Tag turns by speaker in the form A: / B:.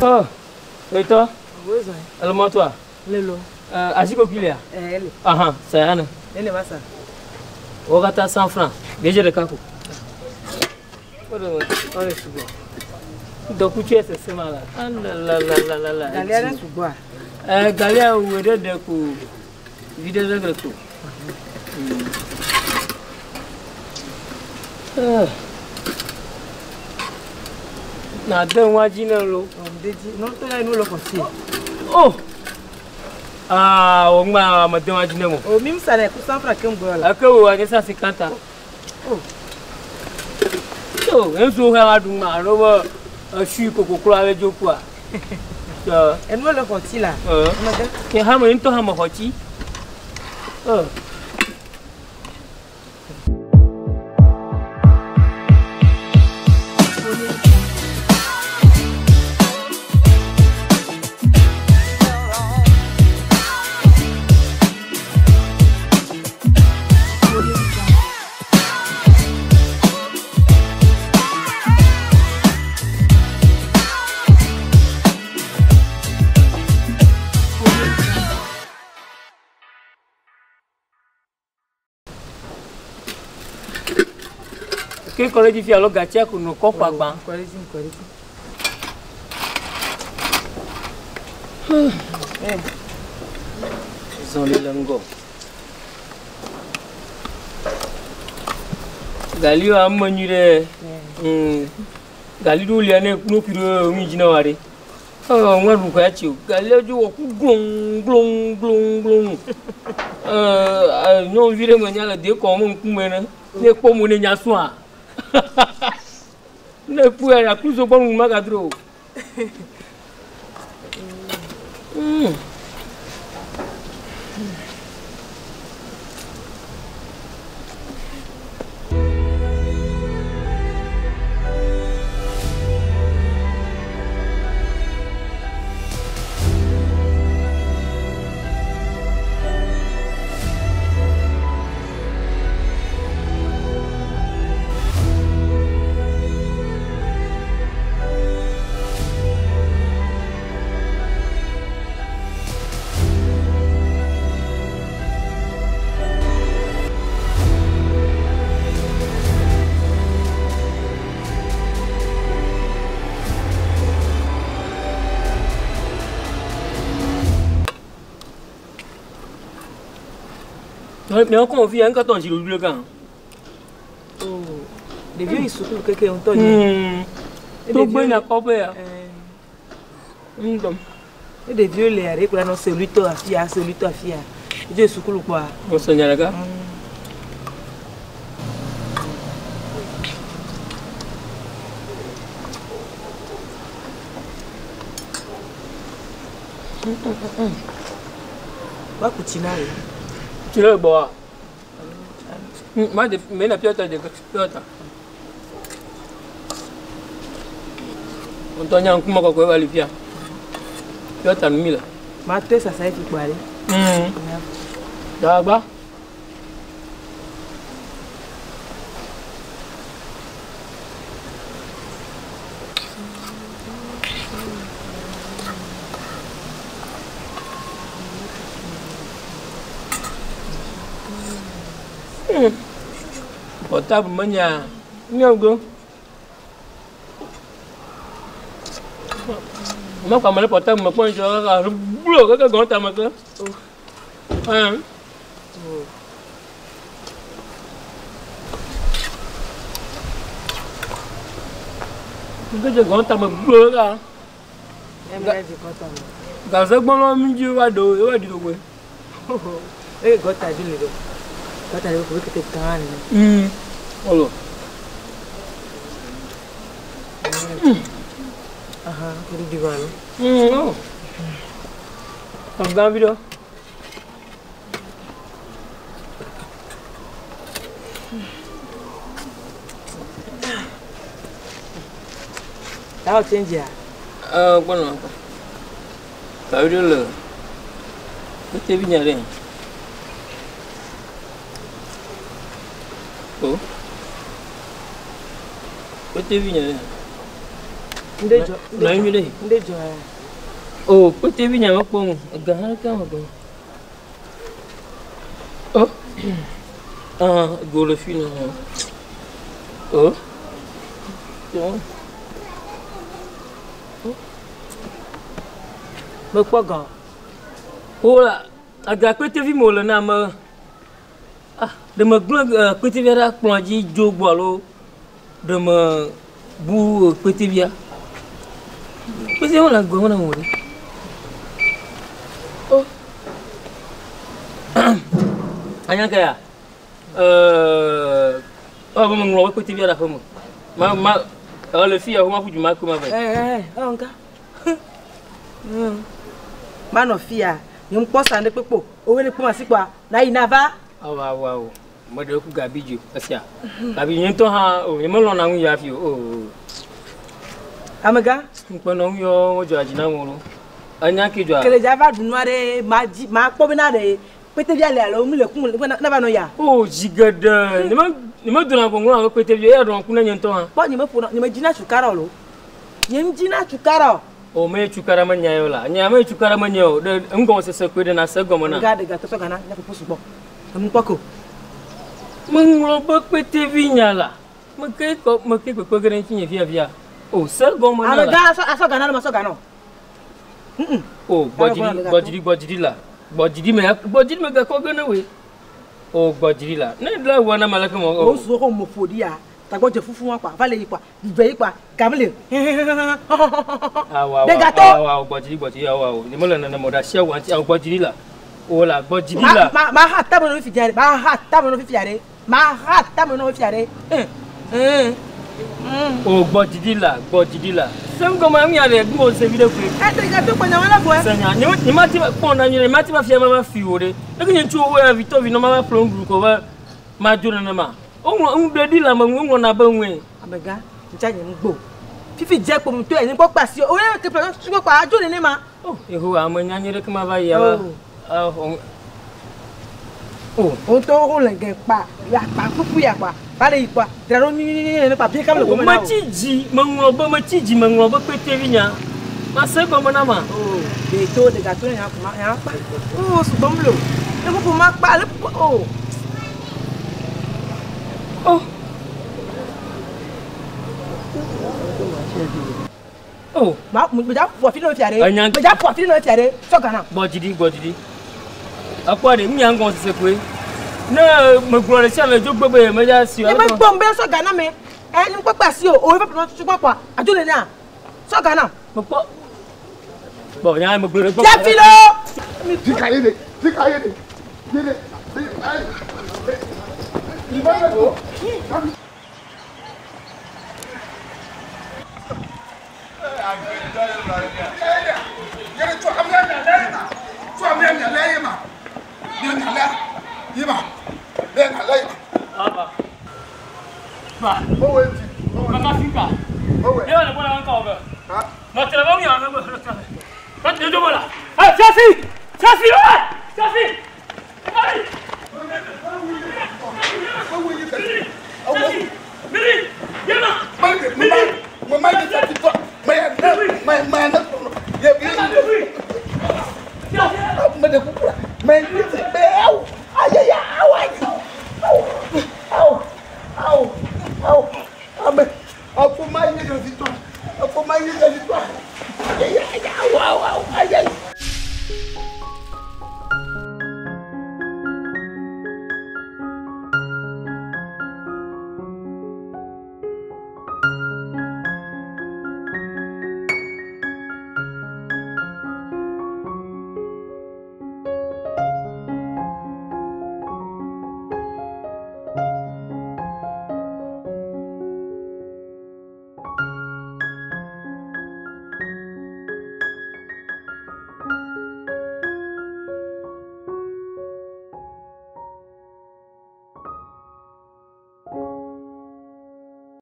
A: Oh, et toi?
B: Oui,
A: alors moi toi?
B: Lelo.
A: Agis populaire?
B: Elle.
A: Ah, c'est Anne.
B: Elle est ça.
A: On va 100 francs. Déjà de caco. Donc tu es ce là. Ah là là là là.
B: Galéa sous bois.
A: Galéa ou de coup. Vidéo de coup. Na dan waji na lo.
B: Non, tu as nous le conseil.
A: Oh. Ah, on m'a dan waji na mo.
B: Oh, même ça n'est que 100 francs qu'on boit là.
A: Ako wa 150.
B: Oh.
A: Oh, un jour à du ma roba suis coco avec Jokwa.
B: Et nous le conseil là.
A: Que ha mo into ha mo hochi. Oh. Que collège dit alors gâtier que nous copains ban.
B: Collège.
A: Ils ont les langots. Galio a manuré. Galio liane no piro mi jinawari. Oh, moi vous quoi tu? Galio du glong glong glong glong. Non vire mania de comme kumena. Ne como ne nyaswa. Ne pouvait la plus au bon magadro. Mais on confie un carton sur le gars.
B: Oh, les vieux ils souffrent quelqu'un ont tenu.
A: Trop bien à couper.
B: Et des vieux les arrêts pour annoncer celui toi fia, celui toi fia. Dieu souffre ou quoi?
A: On s'en y a là gars.
B: Va continuer.
A: Tu le bois. Mais la pièce de pièce. On t'a dit un coup ma coco va lui faire. Pièce à nous là.
B: Ma tête ça fait quoi aller?
A: D'abord. Portable mania, mieux go. Moi quand le portable me point genre boulot que quand t'as marqué. Hein. Que quand t'as me boulot là. Gaza bon mi ji wa do di go.
B: Eh go ta di le do. Go ta le ko ke te kan.
A: Olo.
B: Aha, kiri di gano.
A: Oh. Am gan video.
B: Tahu change ya?
A: Bueno. Tahu dulu. Kita punya ni. Oh. Kita punya ni.
B: Ndejo.
A: Na imi de.
B: Ndejo.
A: Oh, pété bi nya mpo. Ga ka ma go. Oh. Ah, go le film. Oh. Bon.
B: Me kwa ga.
A: Oh là, aga pété vi mo le na ma. Ah, de me glan pété vi ra plonji jo gbolo. De me bu pété vi. Pété on la go na mo. Oh. Anya kaya. Oh, bon nglo pété vi ra ko mo. Ma le fille a comment pour du mal comme avec.
B: On ka. Man of fear. Yum posa ne pepo. O we le poma sikwa. Na inava.
A: Awa. Mo de ku gabijo. Asia. Gabi yin to ha o, yin mo lo na wu ya fi o.
B: Amaga.
A: Npo no yo mo jo ajina mo lo. Anya ki jo.
B: Kele java dunuare ma po bina de. Pete bia le alo mu le kun na ba no ya.
A: Oh, jigada. Ni mo duna ko ngwa ko pete bi e don ku na yin to ha.
B: Po ni mo pu ni mo jina chukara lo. Yin jina chukara.
A: O me chukara manya yo la. Nya me chukara manya yo. De ngo se ko de na se gomo na.
B: Regardez to so gana na ko subo. Mu pako.
A: Mo nglo ba pete bi nya la. Mo ke ko gere nchi via via. Oh, se gomo na la.
B: Amaga so gana no so gana.
A: Oh, bojiri la. Bojiri me ga ko gana we. Oh, bojiri la. Na la wana malaka mo.
B: O so ko mo fodia. Ta gbo je fufu wa pa, vale yi pa, dibe yi pa, gamle.
A: Awa. Bojiri awa. Ni mo la na mo da sia wan ti aw bojiri la. O la bojiri la.
B: Ma ha ta mo no fi fiare. Ma ha ta mo no fi fiare.
A: Oh, bojiri la. Sem go ma mi ale gbo se video ku.
B: E te ga to pa nya wala bo e.
A: Sanya, ni ma ti pon na ni ma ti ba fi ma fi ore. E ke nchu o we vito vi no ma plon group ko ba ma jona na ma. On bledi la ma ngo na ba nwe.
B: Amega, ncha ni ngbo. Fifi je po mto e ni po pa si o ye ke plan su pa ajo ni ma.
A: Oh, eho amanya nyere ke ma ba ya ba. Oh,
B: on to on le ge pa, ya pa fufu ya pa. Vale yi pa, dra ni pa bi kam le ko ma.
A: Ma chiji, ma nglo ba pete vinya. Ma se go ma na ma.
B: Oh, de to de ga to ya pa. Oh, su bomlo. E mo po ma pa le oh. Oh, ma ja fo fi no fiare. Ma ja fo fi no fiare. So gana.
A: Bojidi. Akwa de mi angon se kwe. Na me gro le sia le jo gbegbe me ja si o.
B: E ma gbon be so gana me. E ni pa si o. O fe plan su pa. Ajo le na. So gana.
A: Mo po. Bo nya me gro le po.
B: Ja filo.
C: Fikaye de. Dede. Il va go.